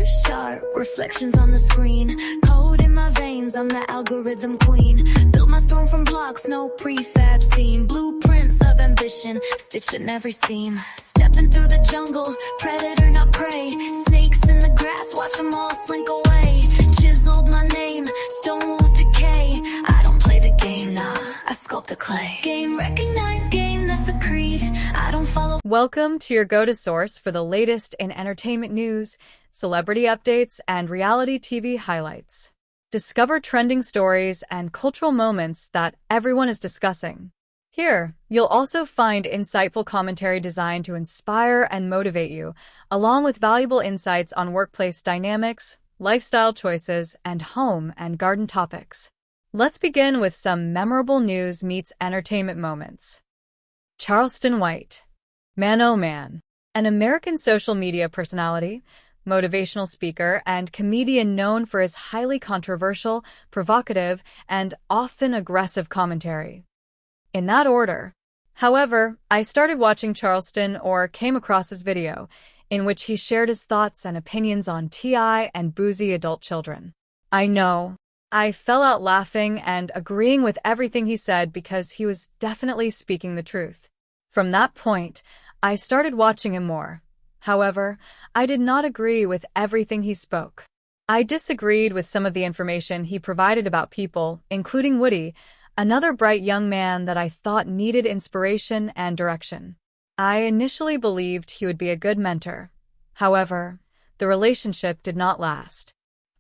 Sharp reflections on the screen. Code in my veins, I'm the algorithm queen. Built my throne from blocks, no prefab scene. Blueprints of ambition, stitched in every seam. Stepping through the jungle, predator not prey. Snakes in the grass, watch them all slink away. Chiseled my name, stone won't decay. I don't play the game, nah, I sculpt the clay. Game recognized, game, that's the creed. I don't follow. Welcome to your go-to source for the latest in entertainment news, celebrity updates, and reality TV highlights. Discover trending stories and cultural moments that everyone is discussing. Here, you'll also find insightful commentary designed to inspire and motivate you, along with valuable insights on workplace dynamics, lifestyle choices, and home and garden topics. Let's begin with some memorable news meets entertainment moments. Charleston White. Man oh man. An American social media personality, motivational speaker, and comedian known for his highly controversial, provocative, and often aggressive commentary. In that order. However, I started watching Charleston or came across his video, in which he shared his thoughts and opinions on TI and boozy adult children. I know. I fell out laughing and agreeing with everything he said because he was definitely speaking the truth. From that point, I started watching him more. However, I did not agree with everything he spoke. I disagreed with some of the information he provided about people, including Woody, another bright young man that I thought needed inspiration and direction. I initially believed he would be a good mentor. However, the relationship did not last.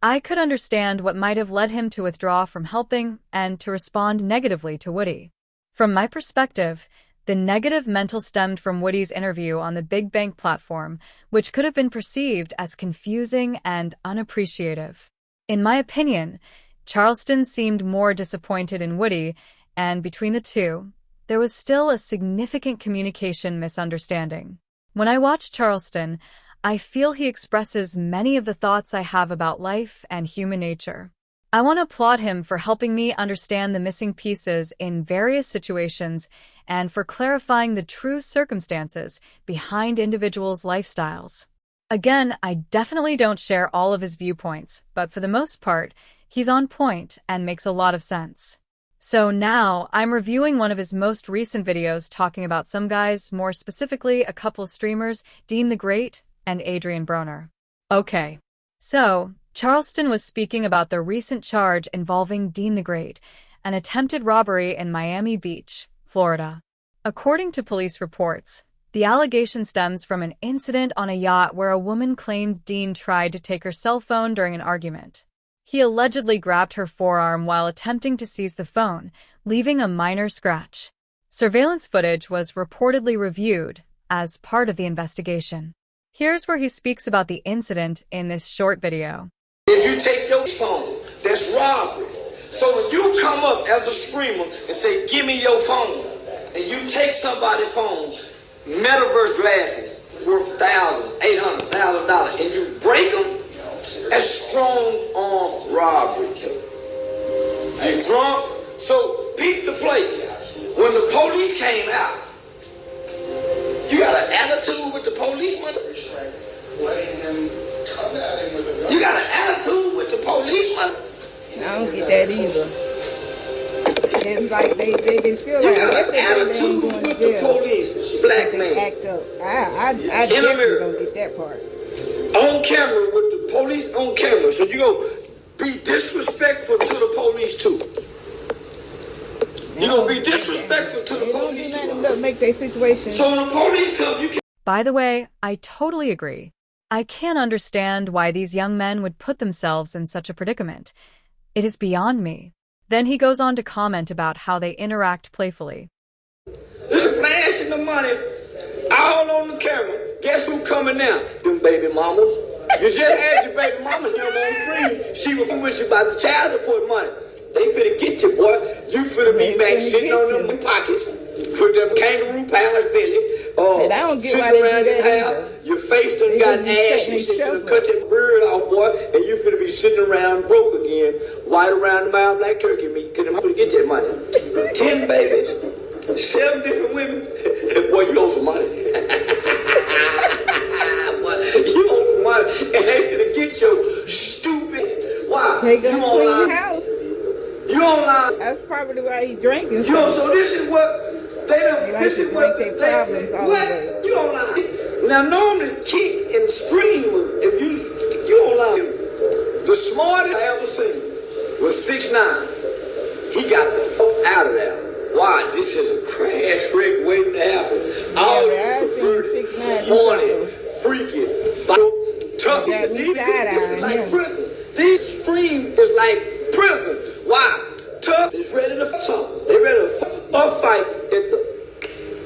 I could understand what might have led him to withdraw from helping and to respond negatively to Woody. From my perspective, the negative mental stemmed from Woody's interview on the Big Bank platform, which could have been perceived as confusing and unappreciative. In my opinion, Charleston seemed more disappointed in Woody, and between the two, there was still a significant communication misunderstanding. When I watch Charleston, I feel he expresses many of the thoughts I have about life and human nature. I want to applaud him for helping me understand the missing pieces in various situations and for clarifying the true circumstances behind individuals' lifestyles. Again, I definitely don't share all of his viewpoints, but for the most part, he's on point and makes a lot of sense. So now, I'm reviewing one of his most recent videos talking about some guys, more specifically a couple of streamers, Deen-The-Great and Adrian Broner. Okay, so Charleston was speaking about the recent charge involving Deen-The-Great, an attempted robbery in Miami Beach, Florida. According to police reports, the allegation stems from an incident on a yacht where a woman claimed Deen tried to take her cell phone during an argument. He allegedly grabbed her forearm while attempting to seize the phone, leaving a minor scratch. Surveillance footage was reportedly reviewed as part of the investigation. Here's where he speaks about the incident in this short video. If you take your phone, that's robbery. So when you come up as a streamer and say, give me your phone, and you take somebody's phone, metaverse glasses worth thousands, $800,000, and you break them, that's strong arm robbery. You drunk? So peep the play. When the police came out, you got an attitude with the policeman? Letting him come at him with a gun. You got an attitude with the policeman? I don't get that either. It's like they feel You like got an attitude with the police, black man. Act up. I definitely don't get that part. On camera with the police on camera. So you go be disrespectful to the police too. You gonna be disrespectful to the police too. Make their situation. So when the police come, you can. By the way, I totally agree. I can't understand why these young men would put themselves in such a predicament. It is beyond me. Then he goes on to comment about how they interact playfully. They're flashing the money all on the camera. Guess who coming now? Them baby mamas. You just had your baby mama here on the screen. She was with you about the child support money. They finna get you, boy. You finna be back sitting on them pockets with them kangaroo pants belly. Sitting around in house. Your face done got ashy since you done cut your beard off, boy. And you finna be sitting around broke again. White around the mouth like turkey meat. Cause them finna get that money. 10 babies. 7 different women. Boy, you owe some money. Boy, you owe some money. And they finna get Stupid. Why? Take You him to clean online? the house. You online? That's probably why he drinking. You know, so this is what they don't. They like This to is what drink they. their problems all What? the way. You online? Now normally kick and stream. If you online, the smartest I ever seen was 6ix9ine. He got the fuck out of there. Why? This is a crash wreck waiting to happen. All Yeah, you I seen perverted, 6ix9ine horny, do freaky, tough. Got me This is like side-eyeing him. prison. This stream is like prison. Why? Tough is ready to fuck something. They ready to fuck or fight at the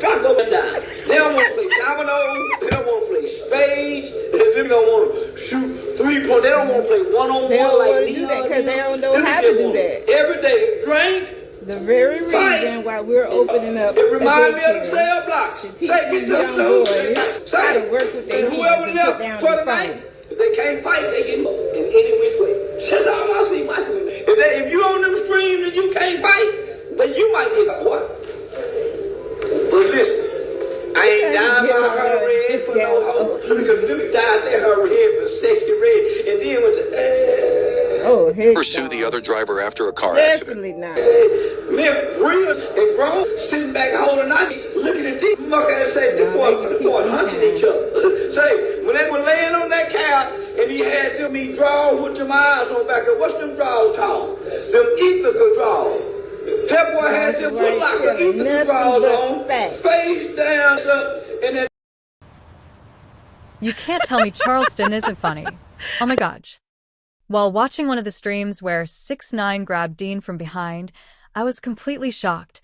God go down. They don't want to play dominoes. They don't want to play spades. They don't want to shoot 3-point. They don't want to play one-on-one They don't like want to do that because they don't know how to do that. Every day, drink. The very Fight. reason why we're opening up It reminds me of a the daycare cell blocks. to teach Say, get these to young the hoop. boys how to work with their And whoever hands and left put down for the the night, phone. if they can't fight, they get in any which way. That's all I see watching. If you on them streams and you can't fight, then you might get what? But listen, I ain't dying by her red for no hoe. Dude died there her red for sexy red, and then went to Oh, heck Pursue no. the other driver after a car accident. Definitely not. men real and grown sitting back holding out, looking at these motherfuckers and say, the boy hunting each other. Say, when they were laying on that couch and he had them me draws with them eyes on back there, what's them draws called? Them ethical draws. That boy had them Foot Locker ethical draws on, face down, and then You can't tell me Charleston isn't funny. Oh my gosh. While watching one of the streams where 6ix9ine grabbed Deen from behind, I was completely shocked.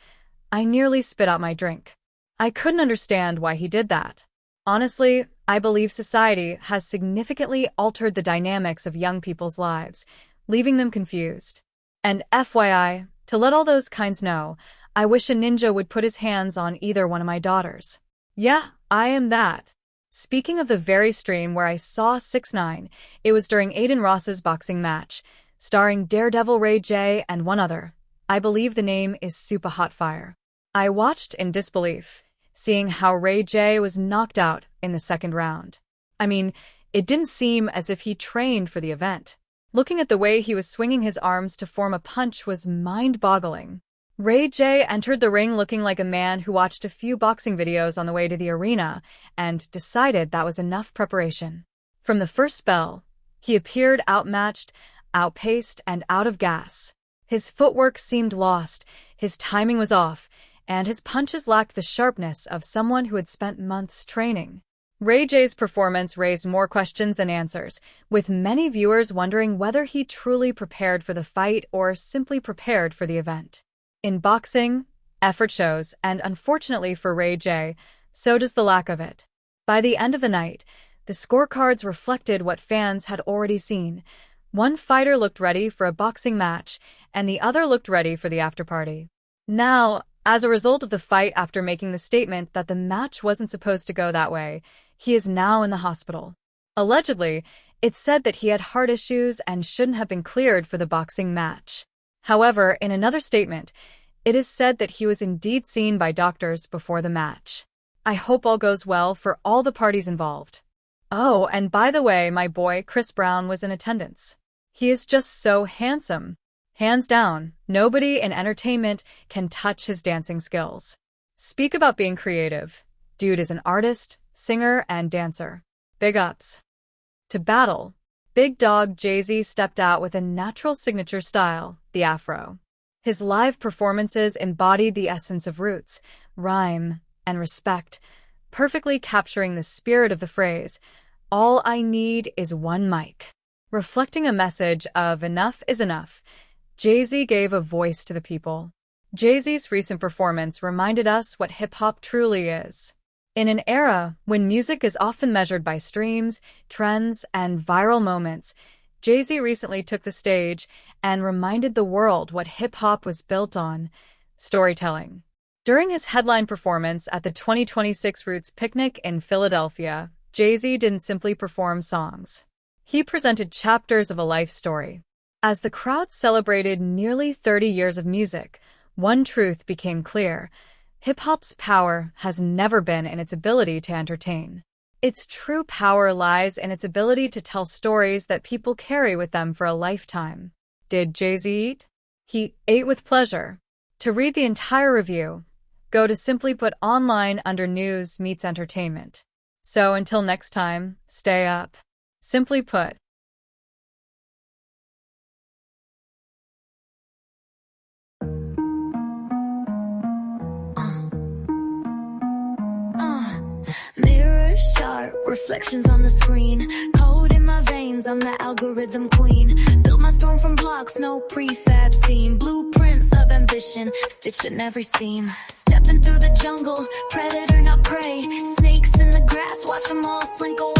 I nearly spit out my drink. I couldn't understand why he did that. Honestly, I believe society has significantly altered the dynamics of young people's lives, leaving them confused. And FYI, to let all those kinds know, I wish a ninja would put his hands on either one of my daughters. Yeah, I am that. Speaking of the very stream where I saw 6ix9ine, it was during Aiden Ross's boxing match, starring Daredevil Ray J and one other. I believe the name is Supa Hotfire. I watched in disbelief, seeing how Ray J was knocked out in the second round. I mean, it didn't seem as if he trained for the event. Looking at the way he was swinging his arms to form a punch was mind-boggling. Ray J entered the ring looking like a man who watched a few boxing videos on the way to the arena and decided that was enough preparation. From the first bell, he appeared outmatched, outpaced, and out of gas. His footwork seemed lost, his timing was off, and his punches lacked the sharpness of someone who had spent months training. Ray J's performance raised more questions than answers, with many viewers wondering whether he truly prepared for the fight or simply prepared for the event. In boxing, effort shows, and unfortunately for Ray J, so does the lack of it. By the end of the night, the scorecards reflected what fans had already seen. One fighter looked ready for a boxing match, and the other looked ready for the after-party. Now, as a result of the fight after making the statement that the match wasn't supposed to go that way, he is now in the hospital. Allegedly, it's said that he had heart issues and shouldn't have been cleared for the boxing match. However, in another statement, it is said that he was indeed seen by doctors before the match. I hope all goes well for all the parties involved. Oh, and by the way, my boy Chris Brown was in attendance. He is just so handsome. Hands down, nobody in entertainment can touch his dancing skills. Speak about being creative. Dude is an artist, singer, and dancer. Big ups. To battle, Big Dog Jay-Z stepped out with a natural signature style, the afro. His live performances embodied the essence of roots, rhyme, and respect, perfectly capturing the spirit of the phrase, "All I need is one mic." Reflecting a message of enough is enough, Jay-Z gave a voice to the people. Jay-Z's recent performance reminded us what hip-hop truly is. In an era when music is often measured by streams, trends, and viral moments, Jay-Z recently took the stage and reminded the world what hip-hop was built on: storytelling. During his headline performance at the 2026 Roots Picnic in Philadelphia, Jay-Z didn't simply perform songs. He presented chapters of a life story. As the crowd celebrated nearly 30 years of music, one truth became clear: hip-hop's power has never been in its ability to entertain. Its true power lies in its ability to tell stories that people carry with them for a lifetime. Did Jay-Z eat? He ate with pleasure. To read the entire review, go to Simply Put online under News Meets Entertainment. So until next time, stay up. Simply Put. Mirror sharp, reflections on the screen. Code in my veins, I'm the algorithm queen. Built my throne from blocks, no prefab scene. Blueprints of ambition, stitched in every seam. Stepping through the jungle, predator not prey. Snakes in the grass, watch them all slink away.